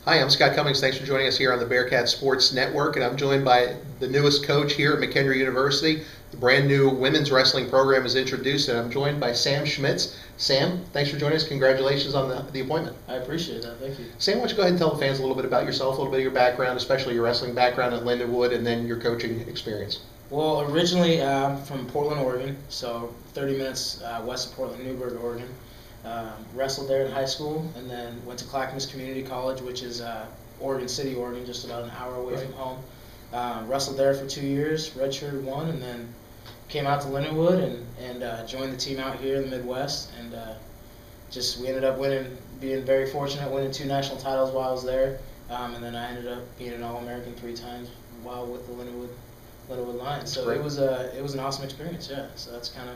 Hi, I'm Scott Cummings. Thanks for joining us here on the Bearcat Sports Network, and I'm joined by the newest coach here at McKendree University. The brand new women's wrestling program is introduced, and I'm joined by Sam Schmitz. Sam, thanks for joining us. Congratulations on the appointment. I appreciate that. Thank you. Sam, why don't you go ahead and tell the fans a little bit about yourself, a little bit of your background, especially your wrestling background at Lindenwood, and then your coaching experience. Well, originally from Portland, Oregon, so 30 minutes west of Portland, Newburgh, Oregon. Wrestled there in high school, and then went to Clackamas Community College, which is Oregon City, Oregon, just about an hour away from home. Wrestled there for 2 years, redshirted one, and then came out to Lindenwood and joined the team out here in the Midwest. And we ended up being very fortunate, winning 2 national titles while I was there. And then I ended up being an All-American 3 times while with the Lindenwood Lions. So it was an awesome experience, yeah. So that's kind of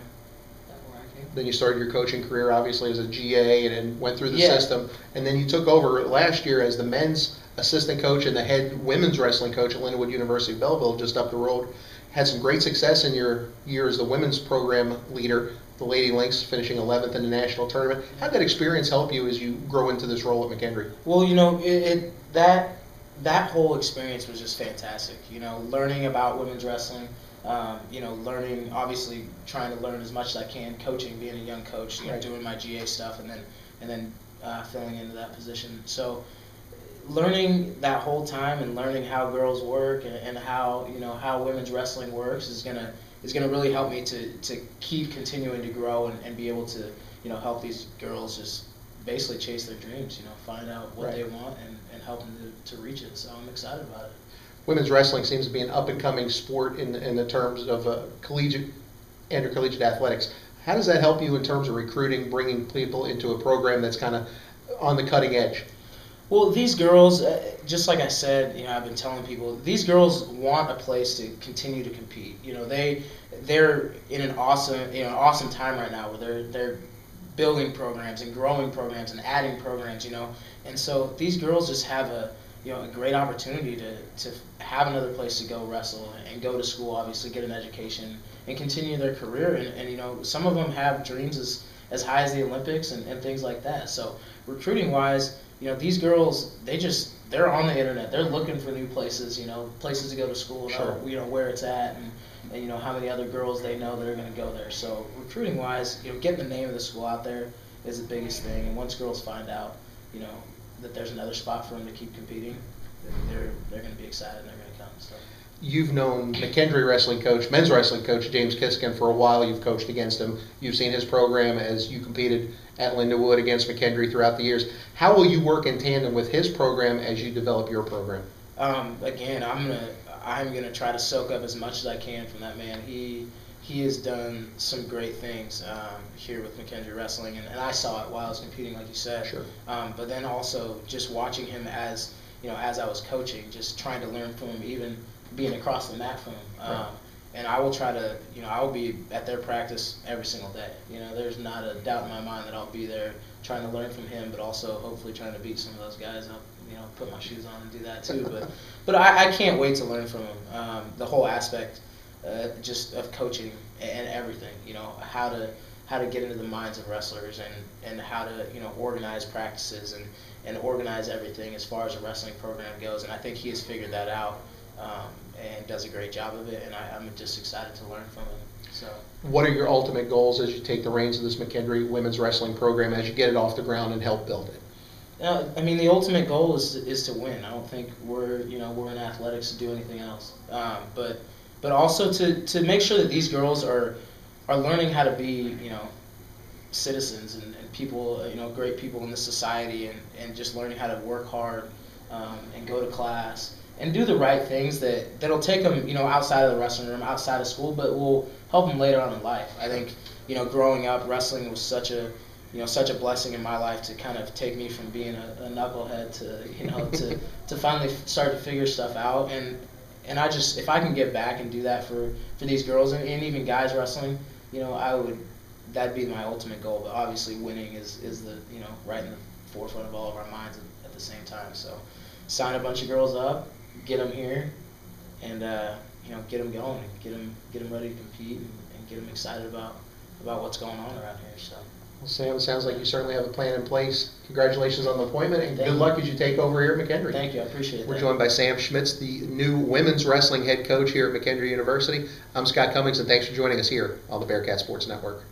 where I came. Then you started your coaching career, obviously, as a GA, and then went through the system. And then you took over last year as the men's assistant coach and the head women's wrestling coach at Lindenwood University, Belleville, just up the road. Had some great success in your year as the women's program leader, the Lady Lynx finishing 11th in the national tournament. How did that experience help you as you grow into this role at McKendree? Well, you know, that whole experience was just fantastic. You know, learning about women's wrestling, learning, obviously trying to learn as much as I can, coaching, being a young coach, doing my GA stuff, and then filling into that position. So learning that whole time and learning how girls work and how women's wrestling works is gonna really help me to keep continuing to grow and be able to help these girls just basically chase their dreams, find out what they want and help them to reach it. So I'm excited about it. Women's wrestling seems to be an up-and-coming sport in the terms of collegiate and intercollegiate athletics. How does that help you in terms of recruiting, bringing people into a program that's kind of on the cutting edge? Well, these girls, just like I said, I've been telling people, these girls want a place to continue to compete. They're in an awesome time right now where they're building programs and growing programs and adding programs, and so these girls just have a great opportunity to have another place to go wrestle and go to school, obviously get an education and continue their career. And some of them have dreams as high as the Olympics and things like that. So recruiting wise, these girls, they're on the internet. They're looking for new places, places to go to school, where it's at, and how many other girls they know that are going to go there. So recruiting wise, getting the name of the school out there is the biggest thing. And once girls find out, that there's another spot for them to keep competing, they're going to be excited and they're going to come. So. You've known McKendree wrestling coach, men's wrestling coach James Kiskin for a while. You've coached against him. You've seen his program as you competed at Lindenwood against McKendree throughout the years. How will you work in tandem with his program as you develop your program? Again, I'm gonna try to soak up as much as I can from that man. He has done some great things here with McKendree Wrestling, and I saw it while I was competing, like you said. Sure. But then also just watching him as I was coaching, just trying to learn from him, even being across the mat from him. Right. And I will try to, I will be at their practice every single day. There's not a doubt in my mind that I'll be there trying to learn from him, but also hopefully trying to beat some of those guys up. Put my shoes on and do that too. But I can't wait to learn from him. The whole aspect, just of coaching and everything. How to get into the minds of wrestlers and how to organize practices and organize everything as far as a wrestling program goes. And I think he has figured that out. And does a great job of it, and I'm just excited to learn from him. So, what are your ultimate goals as you take the reins of this McKendree women's wrestling program, as you get it off the ground and help build it? The ultimate goal is to win. I don't think we're in athletics to do anything else. But also to make sure that these girls are learning how to be citizens and people, great people in this society, and just learning how to work hard and go to class and do the right things that'll take them, outside of the wrestling room, outside of school, but will help them later on in life. I think, growing up, wrestling was such a blessing in my life to kind of take me from being a knucklehead to, to finally start to figure stuff out. And I just, if I can get back and do that for these girls and even guys wrestling, that'd be my ultimate goal. But obviously winning is the, right in the forefront of all of our minds at the same time. So sign a bunch of girls up, get them here, and get them going, and get them ready to compete, and get them excited about what's going on around here. So. Well, Sam, it sounds like you certainly have a plan in place. Congratulations on the appointment, and Thank good you. luck as you take over here at McKendree. Thank you, I appreciate We're that. joined by Sam Schmitz, the new women's wrestling head coach here at McKendree University. I'm Scott Cummings, and thanks for joining us here on the Bearcat Sports Network.